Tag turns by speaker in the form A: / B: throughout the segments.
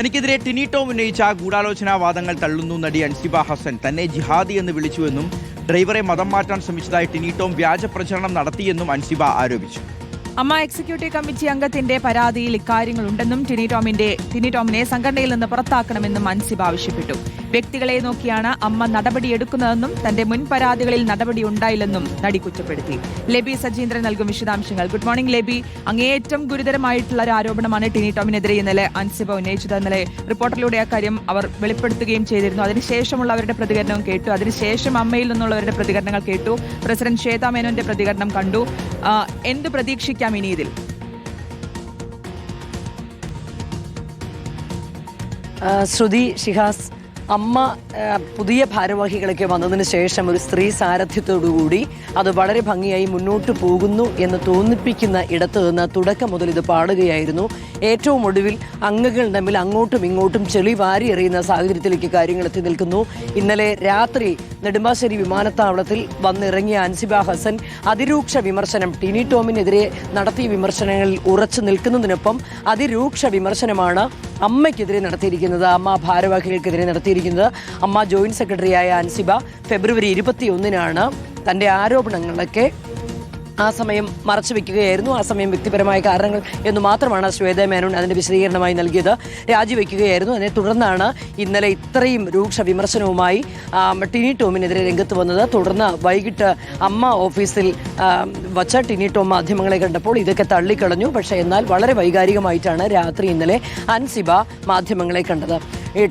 A: തനിക്കെതിരെ ടിനി ടോം ഉന്നയിച്ച ഗൂഢാലോചനാവാദങ്ങൾ തള്ളുന്നു നടി അൻസിബ ഹസൻ. തന്നെ ജിഹാദി എന്ന് വിളിച്ചുവെന്നും ഡ്രൈവറെ മതം മാറ്റാൻ ശ്രമിച്ചതായി ടിനി ടോം വ്യാജ പ്രചരണം നടത്തിയെന്നും അൻസിബ ആരോപിച്ചു.
B: അമ്മ എക്സിക്യൂട്ടീവ് കമ്മിറ്റി അംഗത്തിന്റെ പരാതിയിൽ ഇക്കാര്യങ്ങളുണ്ടെന്നും ടിനി ടോമിനെ സംഘടനയിൽ നിന്ന് പുറത്താക്കണമെന്നും അൻസിബ ആവശ്യപ്പെട്ടു. വ്യക്തികളെ നോക്കിയാണ് അമ്മ നടപടിയെടുക്കുന്നതെന്നും തന്റെ മുൻ പരാതികളിൽ നടപടി ഉണ്ടായില്ലെന്നും നടി കുറ്റപ്പെടുത്തി. ലെബി സജീന്ദ്രൻ നൽകും വിശദാംശങ്ങൾ. Good morning Leby. അങ്ങേയറ്റം ഗുരുതരമായിട്ടുള്ള ഒരു ആരോപണമാണ് ടിനി ടോമിനെതിരെ ഇന്നലെ അൻസിബ ഉന്നയിച്ചത്. ഇന്നലെ റിപ്പോർട്ടറിലൂടെ അക്കാര്യം അവർ വെളിപ്പെടുത്തുകയും ചെയ്തിരുന്നു. അതിനുശേഷമുള്ളവരുടെ പ്രതികരണവും കേട്ടു. അതിനുശേഷം അമ്മയിൽ നിന്നുള്ളവരുടെ പ്രതികരണങ്ങൾ കേട്ടു. പ്രസിഡന്റ് ശ്വേതാ മേനോന്റെ പ്രതികരണം കണ്ടു. എന്ത് പ്രതീക്ഷിക്കാം ഇനി ഇതിൽ?
C: ശ്രുതി, ഷിഹാസ്, അമ്മ പുതിയ ഭാരവാഹികളൊക്കെ വന്നതിന് ശേഷം ഒരു സ്ത്രീ സാരഥ്യത്തോടുകൂടി അത് വളരെ ഭംഗിയായി മുന്നോട്ട് പോകുന്നു എന്ന് തോന്നിപ്പിക്കുന്ന ഇടത്ത് നിന്ന് തുടക്കം മുതൽ ഇത് പാടുകയായിരുന്നു. ഏറ്റവും ഒടുവിൽ അംഗങ്ങൾ തമ്മിൽ അങ്ങോട്ടും ഇങ്ങോട്ടും ചെളി വാരി എറിയുന്ന സാഹചര്യത്തിലേക്ക് കാര്യങ്ങൾ എത്തി നിൽക്കുന്നു. ഇന്നലെ രാത്രി നെടുമ്പാശ്ശേരി വിമാനത്താവളത്തിൽ വന്നിറങ്ങിയ അൻസിബ ഹസൻ അതിരൂക്ഷ വിമർശനം ടിനി ടോമിനെതിരെ നടത്തിയ വിമർശനങ്ങളിൽ ഉറച്ചു നിൽക്കുന്നതിനൊപ്പം അതിരൂക്ഷ വിമർശനമാണ് അമ്മയ്ക്കെതിരെ നടത്തിയിരിക്കുന്നത്. അമ്മ ഭാരവാഹികൾക്കെതിരെ നടത്തിയിരിക്കുന്നത്. അമ്മ ജോയിന്റ് സെക്രട്ടറിയായ അൻസിബ ഫെബ്രുവരി 21 തന്റെ ആരോപണങ്ങളൊക്കെ ആ സമയം മറച്ചു വെക്കുകയായിരുന്നു. ആ സമയം വ്യക്തിപരമായ കാരണങ്ങൾ എന്ന് മാത്രമാണ് ശ്വേതാ മേനോൻ അതിന്റെ വിശദീകരണമായി നൽകിയത്. രാജിവെക്കുകയായിരുന്നു. അതിനെ തുടർന്നാണ് ഇന്നലെ ഇത്രയും രൂക്ഷ വിമർശനവുമായി ടിനി ടോമിനെതിരെ രംഗത്ത് വന്നത്. തുടർന്ന് വൈകിട്ട് അമ്മ ഓഫീസിൽ വച്ച ടിനി ടോം മാധ്യമങ്ങളെ കണ്ടപ്പോൾ ഇതൊക്കെ തള്ളിക്കളഞ്ഞു. പക്ഷേ എന്നാൽ വളരെ വൈകാരികമായിട്ടാണ് രാത്രി ഇന്നലെ അൻസിബ മാധ്യമങ്ങളെ കണ്ടത്.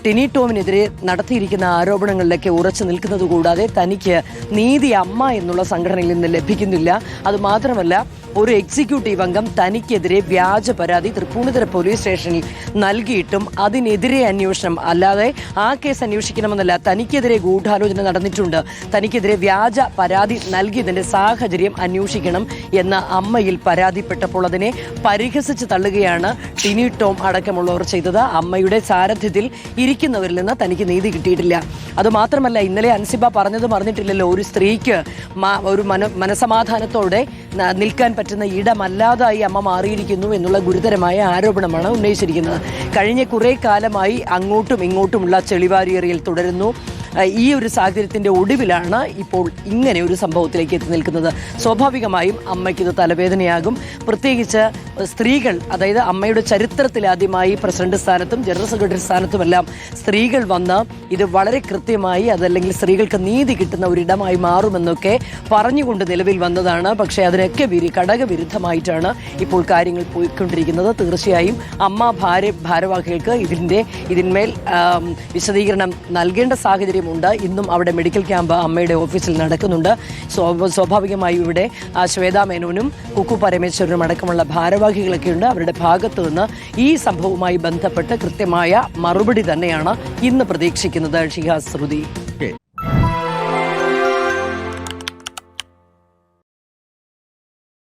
C: ടിനി ടോമിനെതിരെ നടത്തിയിരിക്കുന്ന ആരോപണങ്ങളിലൊക്കെ ഉറച്ചു നിൽക്കുന്നത് കൂടാതെ തനിക്ക് നീതി അമ്മ എന്നുള്ള സംഘടനയിൽ നിന്ന് ലഭിക്കുന്നില്ല. അതുമാത്രമല്ല, ഒരു എക്സിക്യൂട്ടീവ് അംഗം തനിക്കെതിരെ വ്യാജ പരാതി തൃപ്പൂണിത്തുറ പോലീസ് സ്റ്റേഷനിൽ നൽകിയിട്ടും അതിനെതിരെ അന്വേഷണം, അല്ലാതെ ആ കേസ് അന്വേഷിക്കണമെന്നല്ല, തനിക്കെതിരെ ഗൂഢാലോചന നടന്നിട്ടുണ്ട്, തനിക്കെതിരെ വ്യാജ പരാതി നൽകിയതിന്റെ സാഹചര്യം അന്വേഷിക്കണം എന്ന് അമ്മയിൽ പരാതിപ്പെട്ടപ്പോൾ അതിനെ പരിഹസിച്ച് തള്ളുകയാണ് ടിനി ടോം അടക്കമുള്ളവർ ചെയ്തത്. അമ്മയുടെ സാരഥ്യത്തിൽ ഇരിക്കുന്നവരിൽ നിന്ന് തനിക്ക് നീതി കിട്ടിയിട്ടില്ല. അതുമാത്രമല്ല, ഇന്നലെ അൻസിബ പറഞ്ഞത് മറന്നിട്ടില്ലല്ലോ, ഒരു സ്ത്രീക്ക് ഒരു മനസമാധാനത്തോടെ നിൽക്കാൻ പറ്റുന്ന ഇടമല്ലാതായി അമ്മ മാറിയിരിക്കുന്നു എന്നുള്ള ഗുരുതരമായ ആരോപണമാണ് ഉന്നയിച്ചിരിക്കുന്നത്. കഴിഞ്ഞ കുറേ കാലമായി അങ്ങോട്ടും ഇങ്ങോട്ടുമുള്ള ചെളിവാരിയെറിയൽ തുടരുന്നു. ഈ ഒരു സാഹചര്യത്തിന്റെ ഒടുവിലാണ് ഇപ്പോൾ ഇങ്ങനെ ഒരു സംഭവത്തിലേക്ക് എത്തി നിൽക്കുന്നത്. സ്വാഭാവികമായും അമ്മയ്ക്കിത് തലവേദനയാകും. പ്രത്യേകിച്ച് സ്ത്രീകൾ, അതായത് അമ്മയുടെ ചരിത്രത്തിലാദ്യമായി പ്രസിഡന്റ് സ്ഥാനത്തും ജനറൽ സെക്രട്ടറി സ്ഥാനത്തുമെല്ലാം സ്ത്രീകൾ വന്ന് ഇത് വളരെ കൃത്യമായി, അതല്ലെങ്കിൽ സ്ത്രീകൾക്ക് നീതി കിട്ടുന്ന ഒരിടമായി മാറുമെന്നൊക്കെ പറഞ്ഞുകൊണ്ട് നിലവിൽ വന്നതാണ്. പക്ഷേ അതിനൊക്കെ ഘടകവിരുദ്ധമായിട്ടാണ് ഇപ്പോൾ കാര്യങ്ങൾ പോയിക്കൊണ്ടിരിക്കുന്നത്. തീർച്ചയായും അമ്മ ഭാരവാഹികൾക്ക് ഇതിന്മേൽ വിശദീകരണം നൽകേണ്ട സാഹചര്യം ഉണ്ട്. ഇന്നും അവിടെ മെഡിക്കൽ ക്യാമ്പ് അമ്മയുടെ ഓഫീസിൽ നടക്കുന്നുണ്ട്. സ്വാഭാവികമായും ഇവിടെ ശ്വേതാ മേനോനും കുക്കു പരമേശ്വരനും അടക്കമുള്ള ഭാരവാഹികളൊക്കെ ഉണ്ട്. അവരുടെ ഭാഗത്തു നിന്ന് ഈ സംഭവവുമായി ബന്ധപ്പെട്ട് കൃത്യമായ മറുപടി തന്നെയാണ് ഇന്ന് പ്രതീക്ഷിക്കുന്നത്. ഷിഹാസ്, ശ്രുതി.